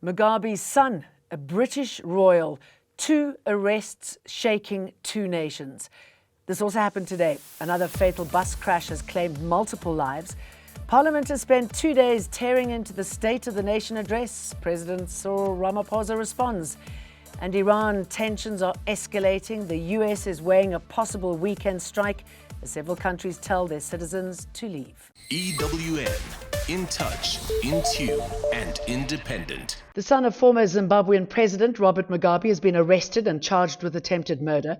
Mugabe's son, a British royal, 2 arrests shaking 2 nations. This also happened today. Another fatal bus crash has claimed multiple lives. Parliament has spent 2 days tearing into the State of the Nation address. President Cyril Ramaphosa responds. And Iran tensions are escalating. The US is weighing a possible weekend strike as several countries tell their citizens to leave. EWN, in touch, in tune, and independent. The son of former Zimbabwean President Robert Mugabe has been arrested and charged with attempted murder.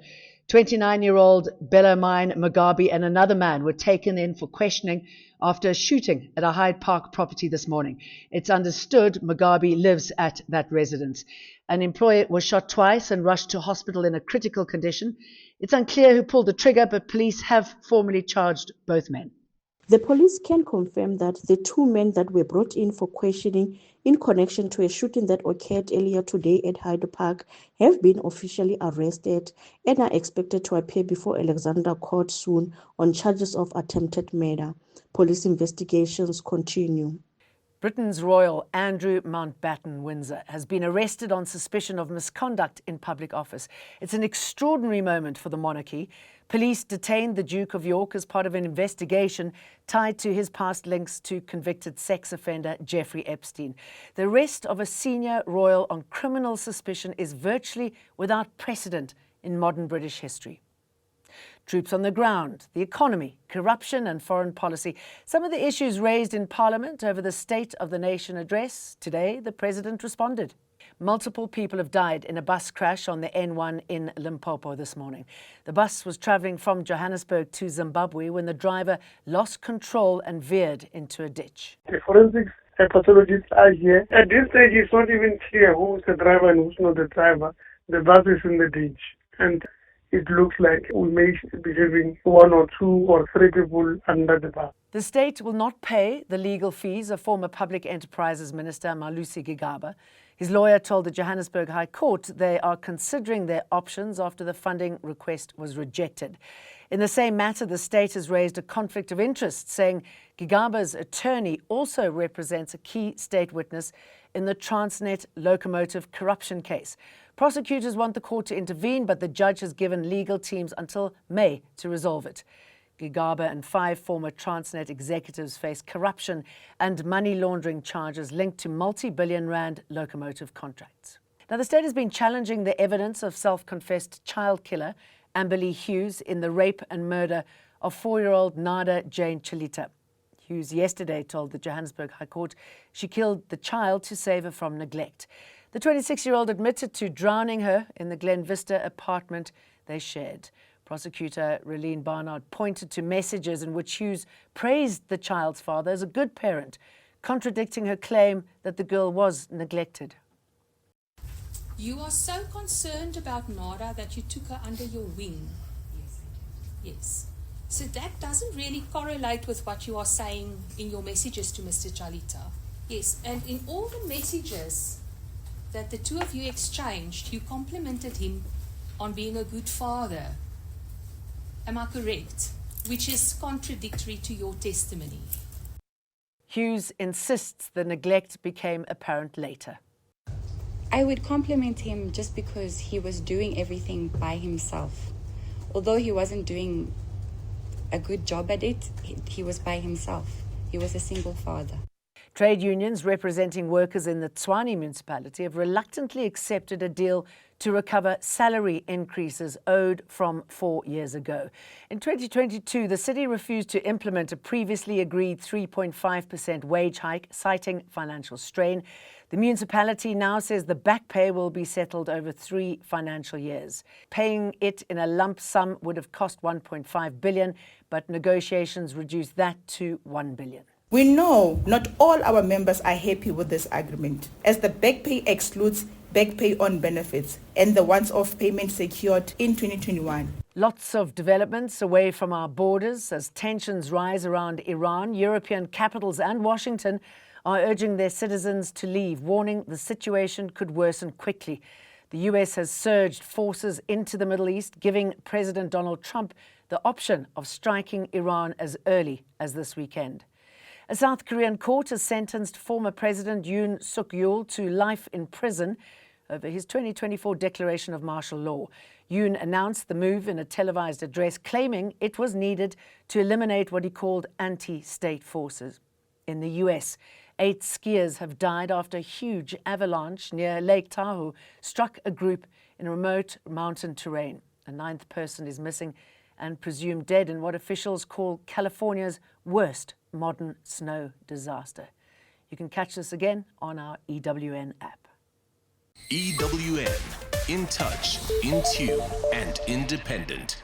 29-year-old Bellarmine Mugabe and another man were taken in for questioning after a shooting at a Hyde Park property this morning. It's understood Mugabe lives at that residence. An employee was shot twice and rushed to hospital in a critical condition. It's unclear who pulled the trigger, but police have formally charged both men. The police can confirm that the 2 men that were brought in for questioning in connection to a shooting that occurred earlier today at Hyde Park have been officially arrested and are expected to appear before Alexandra Court soon on charges of attempted murder. Police investigations continue. Britain's Royal Andrew Mountbatten Windsor has been arrested on suspicion of misconduct in public office. It's an extraordinary moment for the monarchy. Police detained the Duke of York as part of an investigation tied to his past links to convicted sex offender Jeffrey Epstein. The arrest of a senior royal on criminal suspicion is virtually without precedent in modern British history. Troops on the ground, the economy, corruption and foreign policy. Some of the issues raised in Parliament over the State of the Nation address. Today, the President responded. Multiple people have died in a bus crash on the N1 in Limpopo this morning. The bus was travelling from Johannesburg to Zimbabwe when the driver lost control and veered into a ditch. The forensics pathologists are here. At this stage, it's not even clear who's the driver and who's not the driver. The bus is in the ditch, and it looks like we may be having 1 or 2 or 3 people under the bus. The state will not pay the legal fees of former Public Enterprises Minister Malusi Gigaba. His lawyer told the Johannesburg High Court they are considering their options after the funding request was rejected. In the same matter, the state has raised a conflict of interest, saying Gigaba's attorney also represents a key state witness in the Transnet locomotive corruption case. Prosecutors want the court to intervene, but the judge has given legal teams until May to resolve it. Gigaba and 5 former Transnet executives face corruption and money laundering charges linked to multi-billion rand locomotive contracts. Now, the state has been challenging the evidence of self-confessed child killer Amberly Hughes in the rape and murder of 4-year-old Nada Jane Dutton. Hughes yesterday told the Johannesburg High Court she killed the child to save her from neglect. The 26-year-old admitted to drowning her in the Glen Vista apartment they shared. Prosecutor Relene Barnard pointed to messages in which Hughes praised the child's father as a good parent, contradicting her claim that the girl was neglected. You are so concerned about Nada that you took her under your wing. Yes. So that doesn't really correlate with what you are saying in your messages to Mr. Chalita. Yes, and in all the messages that the 2 of you exchanged, you complimented him on being a good father. Am I correct? Which is contradictory to your testimony. Hughes insists the neglect became apparent later. I would compliment him just because he was doing everything by himself. Although he wasn't doing a good job at it, he was by himself. He was a single father. Trade unions representing workers in the Tshwane municipality have reluctantly accepted a deal to recover salary increases owed from 4 years ago. In 2022, the city refused to implement a previously agreed 3.5% wage hike, citing financial strain. The municipality now says the back pay will be settled over 3 financial years. Paying it in a lump sum would have cost 1.5 billion, but negotiations reduced that to 1 billion. We know not all our members are happy with this agreement, as the back pay excludes back pay on benefits and the once-off payment secured in 2021. Lots of developments away from our borders as tensions rise around Iran. European capitals and Washington are urging their citizens to leave, warning the situation could worsen quickly. The US has surged forces into the Middle East, giving President Donald Trump the option of striking Iran as early as this weekend. A South Korean court has sentenced former President Yoon Suk-yeol to life in prison over his 2024 declaration of martial law. Yoon announced the move in a televised address, claiming it was needed to eliminate what he called anti-state forces. In the US, 8 skiers have died after a huge avalanche near Lake Tahoe struck a group in remote mountain terrain. A 9th person is missing and presumed dead in what officials call California's worst modern snow disaster. You can catch this again on our EWN app. EWN, in touch, in tune, and independent.